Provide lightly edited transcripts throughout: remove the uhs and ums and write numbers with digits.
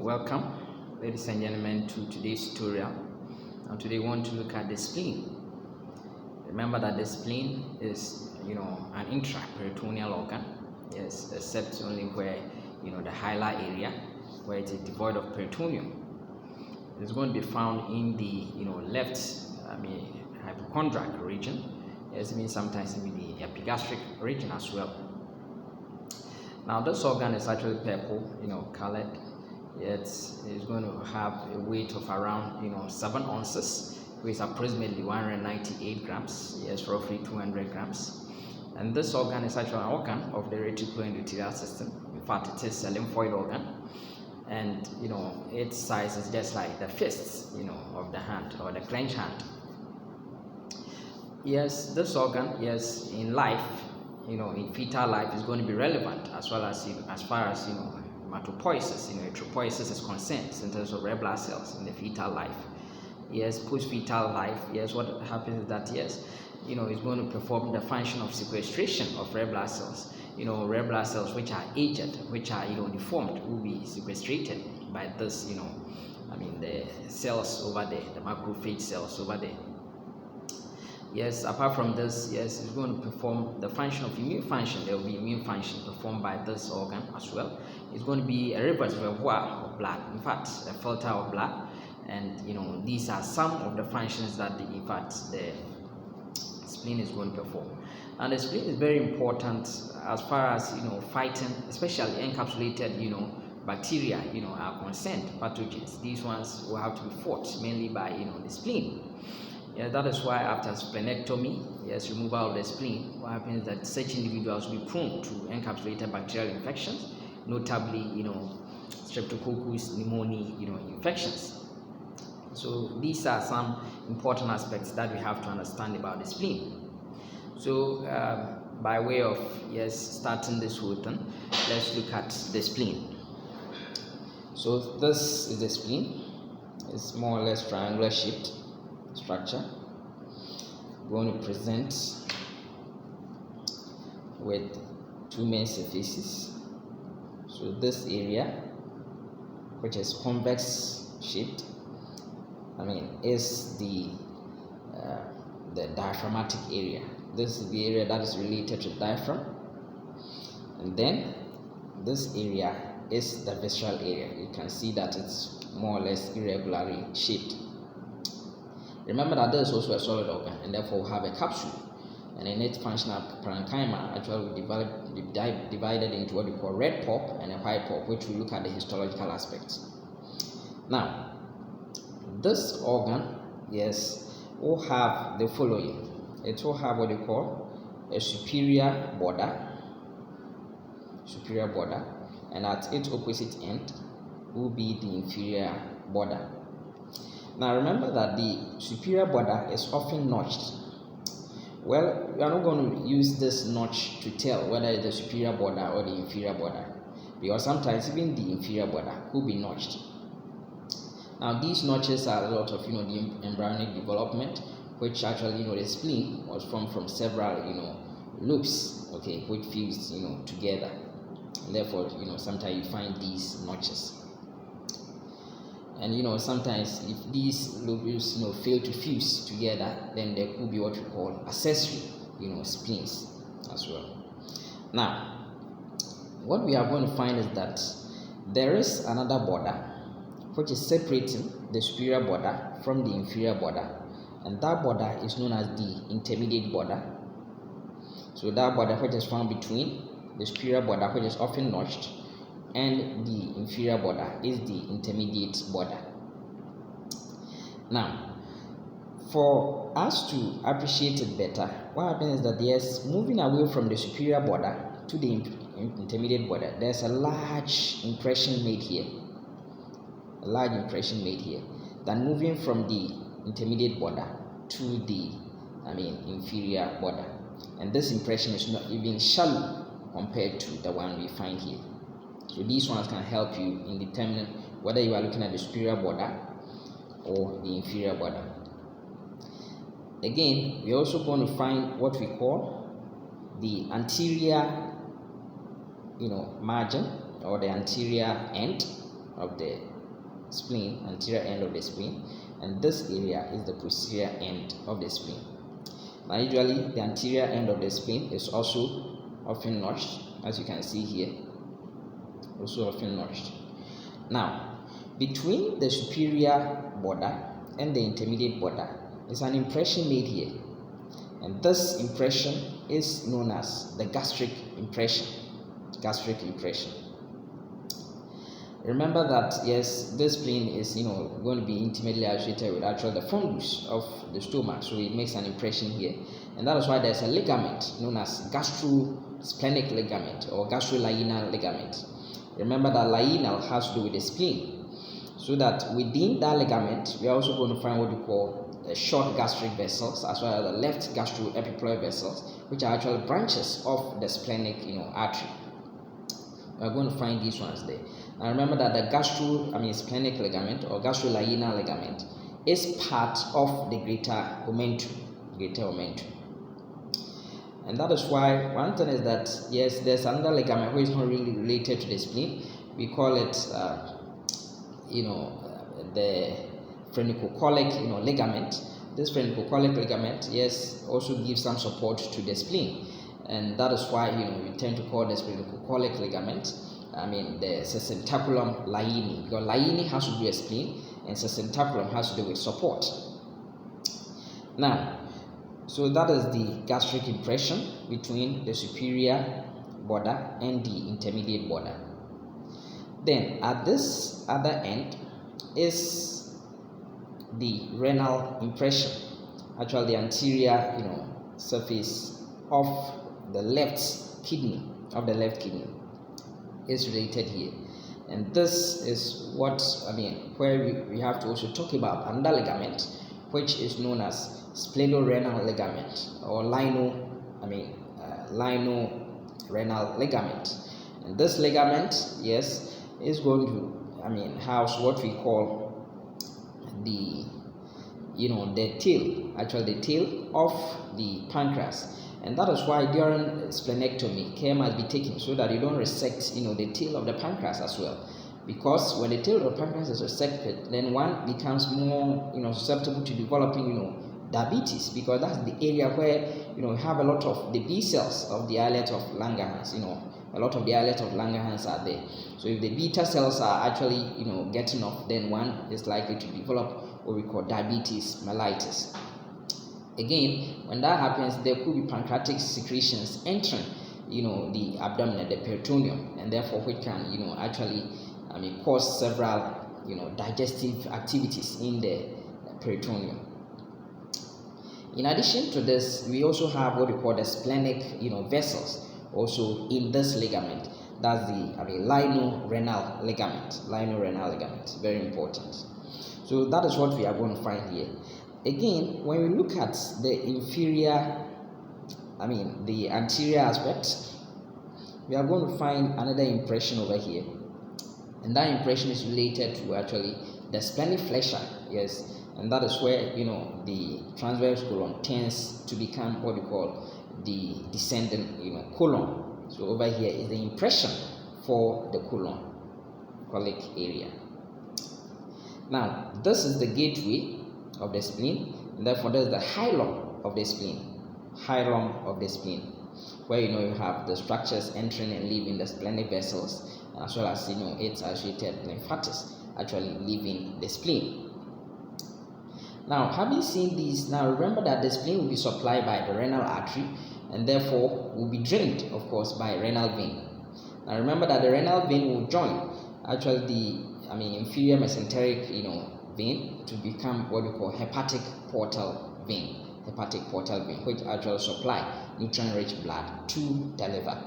Welcome, ladies and gentlemen, to today's tutorial. Now today we want to look at the spleen. Remember that the spleen is an intraperitoneal organ, yes, except only where the hilar area, where it is devoid of peritoneum. It's going to be found in the left hypochondriac region. Yes, it means sometimes in the epigastric region as well. Now this organ is actually purple, colored. It's going to have a weight of around 7 ounces, which is approximately 198 grams, yes, roughly 200 grams. And this organ is actually an organ of the reticuloendothelial system. In fact, it is a lymphoid organ, and its size is just like the fist of the hand or the clenched hand. Yes, this organ, yes, in life, in fetal life, is going to be relevant, as well as as far as hematopoiesis, erythropoiesis is concerned in terms of red blood cells in the fetal life. Yes, post-fetal life, yes, what happens is that yes, it's going to perform the function of sequestration of red blood cells. Red blood cells which are aged, which are deformed, will be sequestrated by this, the cells over there, the macrophage cells over there. Yes, apart from this, yes, it's going to perform the function of immune function. There will be immune function performed by this organ as well. It's going to be a reservoir of blood, in fact, a filter of blood. And these are some of the functions that the spleen is going to perform. And the spleen is very important as far as fighting, especially encapsulated bacteria are concerned, pathogens. These ones will have to be fought mainly by the spleen. Yeah, that is why after splenectomy, yes, removal of the spleen, what happens is that such individuals will be prone to encapsulated bacterial infections, notably Streptococcus pneumoniae infections. So these are some important aspects that we have to understand about the spleen. So by way of starting this whole thing, let's look at the spleen. So this is the spleen. It's more or less triangular shaped structure. We're going to present with two main surfaces. So this area, which is convex shaped, is the diaphragmatic area. This is the area that is related to diaphragm, and then this area is the visceral area. You can see that it's more or less irregularly shaped. Remember that there is also a solid organ, and therefore we have a capsule, and in its functional parenchyma actually we divided into what we call red pulp and a white pulp, which we look at the histological aspects. Now, this organ, will have the following. It will have what we call a superior border, and at its opposite end will be the inferior border. Now remember that the superior border is often notched. Well, we are not going to use this notch to tell whether it's the superior border or the inferior border, because sometimes even the inferior border could be notched. Now these notches are a lot of the embryonic development, which actually the spleen was formed from several loops, which fused together. And therefore sometimes you find these notches. And sometimes if these lobules fail to fuse together, then there could be what we call accessory spleens as well. Now what we are going to find is that there is another border which is separating the superior border from the inferior border, and that border is known as the intermediate border. So that border which is found between the superior border, which is often notched, and the inferior border is the intermediate border. Now, for us to appreciate it better, what happens is that moving away from the superior border to the intermediate border, there's a large impression made here. Than moving from the intermediate border to the inferior border. And this impression is not even shallow compared to the one we find here. So these ones can help you in determining whether you are looking at the superior border or the inferior border. Again, we're also going to find what we call the anterior margin or the anterior end of the spleen, anterior end of the spleen, and this area is the posterior end of the spleen. Now usually the anterior end of the spleen is also often notched, as you can see here, also often notched. Now between the superior border and the intermediate border is an impression made here, and this impression is known as the gastric impression. Gastric impression. Remember that yes, this spleen is going to be intimately associated with actually the fundus of the stomach, so it makes an impression here, and that is why there's a ligament known as splenic ligament or gastrolienal ligament. Remember that lienal has to do with the spleen, so that within that ligament we are also going to find what we call the short gastric vessels as well as the left gastroepiploid vessels, which are actually branches of the splenic artery. We are going to find these ones there. Now remember that the splenic ligament or gastrolienal ligament is part of the greater omentum. And that is why one thing is that yes, there's another ligament which is not really related to the spleen. We call it the phrenicocholic ligament. This phrenicocholic ligament, yes, also gives some support to the spleen, and that is why we tend to call this phrenicocholic ligament the sesentaculum lieni, because lieni has to do with spleen and sesentaculum has to do with support. Now, so that is the gastric impression between the superior border and the intermediate border. Then at this other end is the renal impression, actually the anterior surface of the left kidney is related here, and this is what where we have to also talk about another ligament which is known as splenorenal ligament or lienorenal ligament. And this ligament, yes, is going to house what we call the the tail of the pancreas. And that is why during splenectomy, care must be taken so that you don't resect, the tail of the pancreas as well. Because when the tail of the pancreas is resected, then one becomes more, susceptible to developing, diabetes, because that's the area where, you have a lot of the B cells of the islet of Langerhans. A lot of the islet of Langerhans are there. So if the beta cells are actually, getting up, then one is likely to develop what we call diabetes mellitus. Again, when that happens, there could be pancreatic secretions entering, the abdomen, the peritoneum, and therefore which can, actually, cause several, digestive activities in the peritoneum. In addition to this, we also have what we call the splenic, vessels, also in this ligament. That's the lienorenal ligament. Very important. So that is what we are going to find here. Again, when we look at the the anterior aspect, we are going to find another impression over here, and that impression is related to actually the splenic flexure, yes, and that is where the transverse colon tends to become what we call the descending colon. So over here is the impression for the colon, colic area. Now this is the gateway of the spleen, and therefore there's the hilum of the spleen, where you have the structures entering and leaving the splenic vessels, as well as its associated lymphatics actually leaving the spleen. Now, having seen these, now remember that the spleen will be supplied by the renal artery, and therefore will be drained, of course, by renal vein. Now remember that the renal vein will join actually the inferior mesenteric vein to become what we call hepatic portal vein, which actually supply nutrient-rich blood to the liver.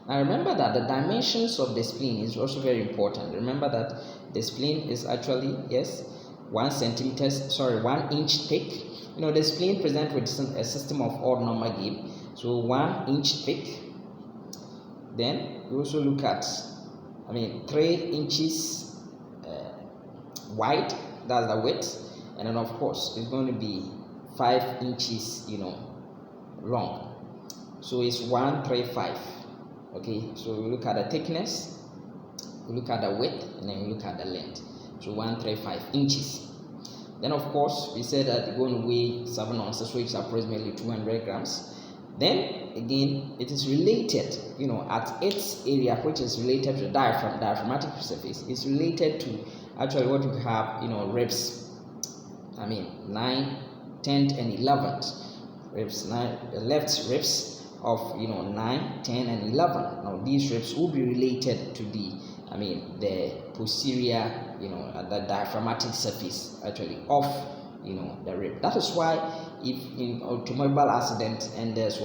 Now remember that the dimensions of the spleen is also very important. Remember that the spleen is actually 1 inch thick. The spleen presents with a system of odd number Gibb, so 1 inch thick. Then we also look at 3 inches wide, that's the width, and then of course it's going to be 5 inches long, so it's 135. Okay, so we look at the thickness We look at the width and then we look at the length. So 135 inches. Then of course we said that we're going to weigh 7 ounces, which is approximately 200 grams. Then again, it is related, at its area, which is related to the diaphragmatic surface. It's related to actually what we have, ribs. 9, 10, and 11 ribs. Left ribs of 9, 10, and 11. Now these ribs will be related to the posterior, the diaphragmatic surface actually of the rib. That is why if in automobile accident and there's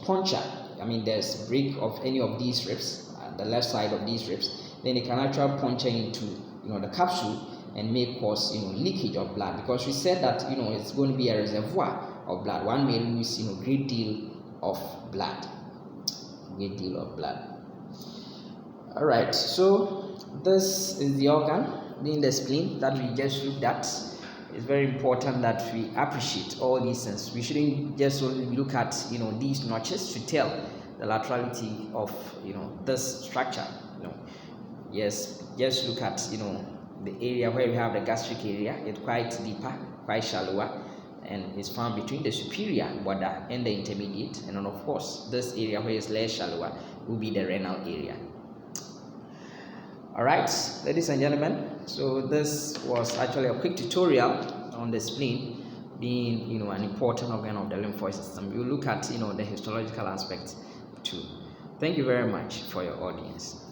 puncture, there's break of any of these ribs, the left side of these ribs, then it can actually puncture into the capsule and may cause leakage of blood, because we said that it's going to be a reservoir of blood. One may lose great deal of blood. All right, so this is the organ being the spleen that we just looked at. It's very important that we appreciate all these things. We shouldn't just only look at these notches to tell the laterality of this structure. Yes, just look at the area where we have the gastric area. It's quite deeper, quite shallower, and it's found between the superior border and the intermediate. And then of course this area where it's less shallower will be the renal area. Alright, ladies and gentlemen, so this was actually a quick tutorial on the spleen being an important organ of the lymphoid system. We'll look at the histological aspects too. Thank you very much for your audience.